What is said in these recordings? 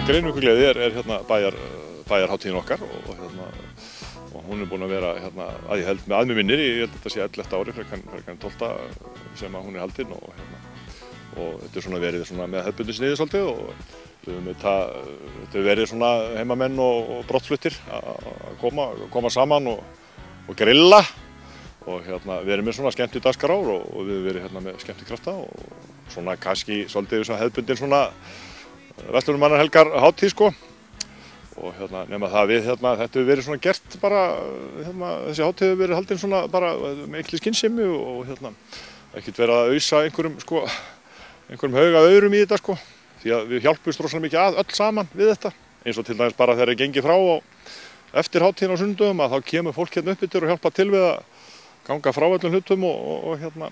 Grenivíkurgleði er hérna bæjarhátíðin okkar og hún búin að vera hérna að ég held með að mig minnir, ég held að þetta sé 11. ári frekar en 12. sem að hún haldin og þetta er svona verið svona með hefðbundið sniði svolítið og við höfum þetta hefur verið svona heimamenn og brottfluttir að koma saman og grilla og hérna verið með svona skemmti dagskrár og við höfum verið hérna með skemmtikrafta og svona kannski svolítið svona hefðbundin svona verslunarmannahelgar hátíð sko og hérna nema það við hérna þetta hefur verið svona gert bara hérna þessi hátíð hefur verið haldin svona bara með mikilli skynsemi og hérna ekkert verið að ausa einhverjum hauga aurum í þetta sko því að við hjálpumst rosalega mikið að öll saman við þetta eins og til dæmis bara þegar ég gengi frá og eftir hátíðina á sunnudögum að þá kemur fólk hérna upp yfir og hjálpa til við að ganga frá öllum hlutum og hérna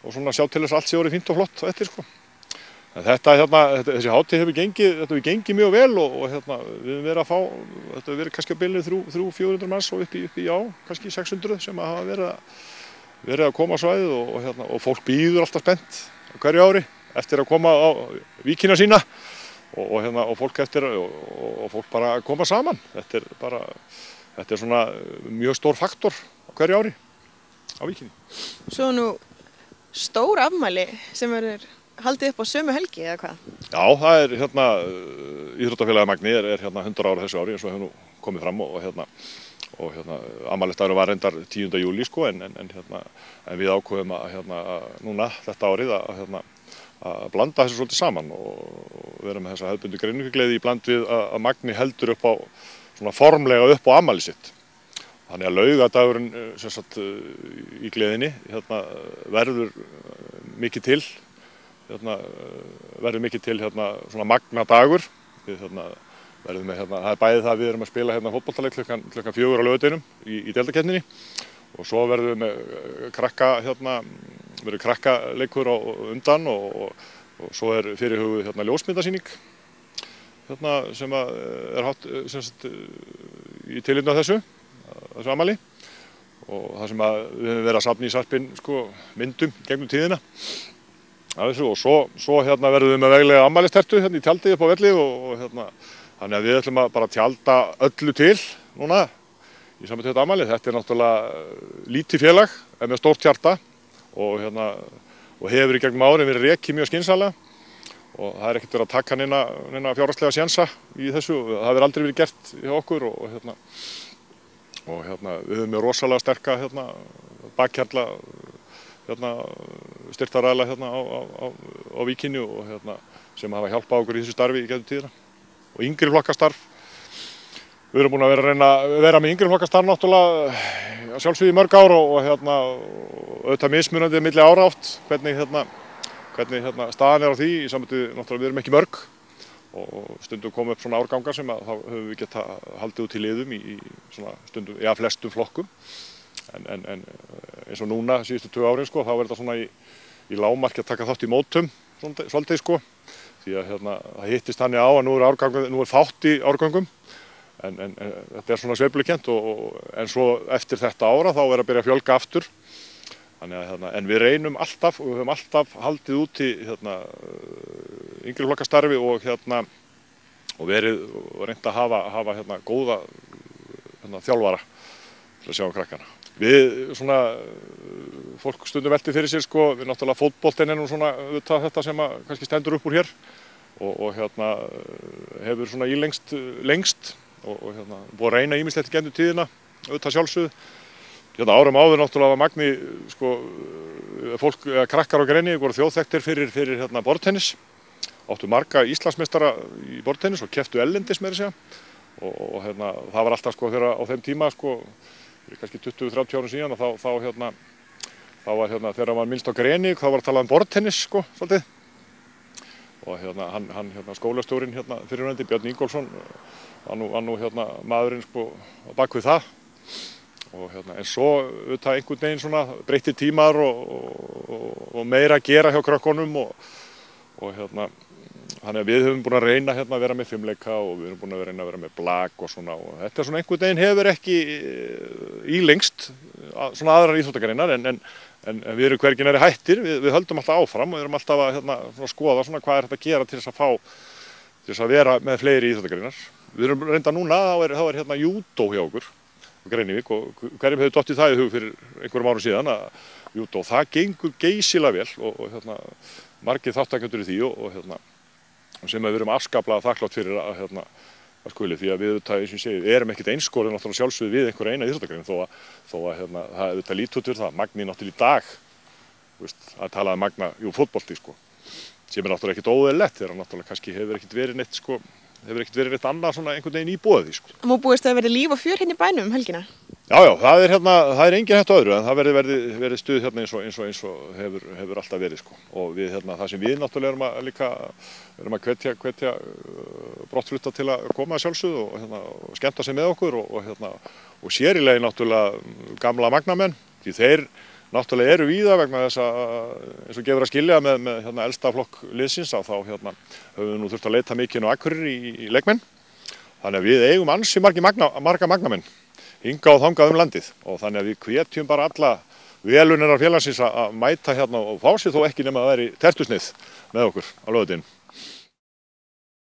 og svona sjá til þess að allt sé orðið fínt og flott eftir sko. Þessi hátíð hefur gengið mjög vel og hérna, við höfum verið að fá, þetta hefur verið kannski á bilinu 300-400 manns og upp í kannski 600 sem hafa verið að koma á svæðið og fólk bíður alltaf spennt á hverju ári eftir að koma á víkina sína og fólk eftir og fólk bara að koma saman. Þetta er svona mjög stór faktor á hverju ári á víkinni. Svo nú stór afmæli sem verður haldið upp á sömu helgi eða hvað? Já, það er hérna Íþróttafélagið Magni er hérna 100 ára þessu ári eins og hefur nú komið fram og hérna afmælisdagurinn var reyndar 10. júlí sko en við ákveðum að núna þetta árið að blanda þessu svolítið saman og vera með þessa hefðbundu Grenivíkurgleði í bland við að Magni heldur upp á svona formlega upp á afmælið sitt. Þannig að laugadagurinn sem sagt í gleðinni verður mikið til svona magnadagur við verðum með það er bæði það við erum að spila fótboltaleik klukkan 4 á laugardeginum í deildakeppninni og svo verðum við með krakkaleikur á undan og svo er fyrirhuguð ljósmyndasýning sem er hátt í tilefni af þessu afmæli og það sem við höfum verið að safna í sarpinn sko myndum gegnum tíðina og svo verðum við með veglega afmælistertu í tjaldi upp á velli og þannig að við ætlum að bara tjalda öllu til núna í sambandi við þetta afmæli. Þetta er náttúrulega lítið félag en með stórt hjarta og hefur í gegnum árin verið rekið mjög skynsamlega og það er ekkert verið að taka neina fjárhagslega sénsa í þessu. Það hefur aldrei verið gert hjá okkur og við höfum mjög rosalega sterka bakhjarla styrktaraðila á víkinni og sem hafa hjálpað okkur í þessu starfi í gegnum tíðina og yngri flokkastarf. Við erum búin að vera með yngri flokkastarf náttúrulega að sjálfsögðu í mörg ár og auðvitað mismunandi milli ára oft hvernig staðan er á því í sambandi náttúrulega við erum ekki mörg og stundum kom upp svona árgangar sem þá höfum við geta haldið út í liðum í svona stundum, flestum flokkum. En eins og núna síðustu 2 árin sko, þá er þetta svona í lágmarki að taka þátt í mótum svolítið sko því að það hittist þannig á að nú er fátt í árgangum en þetta er svona sveiflukennt en svo eftir þetta ára þá er að byrja að fjölga aftur þannig en við reynum alltaf og við höfum alltaf haldið út í yngri flokkastarfi og reynt að hafa góða þjálfara til að sjá krakkana. Við fólk stundum velti fyrir sér sko, við náttúrulega fótboltinn er nú svona þetta sem kannski stendur upp úr hér og hefur svona lengst og búið að reyna ýmislegt í gegnum tíðina, auðvitað sjálfsögðu. Árum áður náttúrulega var Magni sko, krakkar á Grenivík voru þjóðþekktir fyrir borðtennis, áttu marga Íslandsmeistara í borðtennis og kepptu erlendis meira að segja og það var alltaf sko þegar á þeim tíma sko kannski 20-30 árum síðan og þá var þegar maður minnst á Grenivík þá var að tala um borðtennis sko svolítið og hann skólastjórinn fyrirverandi Björn Ingólfsson var nú maðurinn sko á bakvið það og en svo auðvitað einhvern veginn svona breyttir tímar og meira að gera hjá krökkunum og Þannig að við höfum búin að reyna hérna að vera með fimmleika og við höfum búin að reyna að vera með blak og svona og þetta svona einhvern veginn hefur ekki ílengst svona aðrar íþróttagreinar en við erum hvergi nærri hættir, við höldum alltaf áfram og við erum alltaf að hérna, skoða svona hvað þetta að gera til þess að vera með fleiri íþróttagreinar. Við erum reynda núna, þá er hérna júdó hjá okkur á Greinivík og hverjum hefur dottið það í hug fyrir einhverjum árum síðan að júdó, það gengur geysilega vel og hérna, margir þáttakendur í því og sem við erum afskaplega þakklátt fyrir að skuli því að við eins og ég segi, erum ekkert einskorin náttúrulega sjálfsögðu við einhverja eina íþróttagrein þó að það lítur út fyrir það, Magni náttúrulega í dag, að tala um Magna, fótbolti sem er náttúrulega ekkert óeðlilegt þegar náttúrulega kannski hefur ekkert verið neitt annað svona einhvern veginn í boði Má búist að verði líf og fjör hérna í bænum um helgina? Já, það er engin hægt öðru en það verði stuð hérna eins og hefur alltaf verið og við það sem við náttúrulega erum að hvetja brottflutta til að koma að sjálfsögðu og skemmta sig með okkur og sér í lagi náttúrulega gamla magnamenn því þeir náttúrulega eru víða vegna þess að eins og gefur að skilja með elsta flokk liðsins að þá höfum við nú þurft að leita mikið á Akureyri í leikmenn þannig að við eigum ansi marga magnamenn hingað og þangað landið og þannig að við hvetjum bara alla velunnirar félagsins að mæta hérna og fá sér þó ekki nema að vera í tertusnið með okkur á laugardaginn.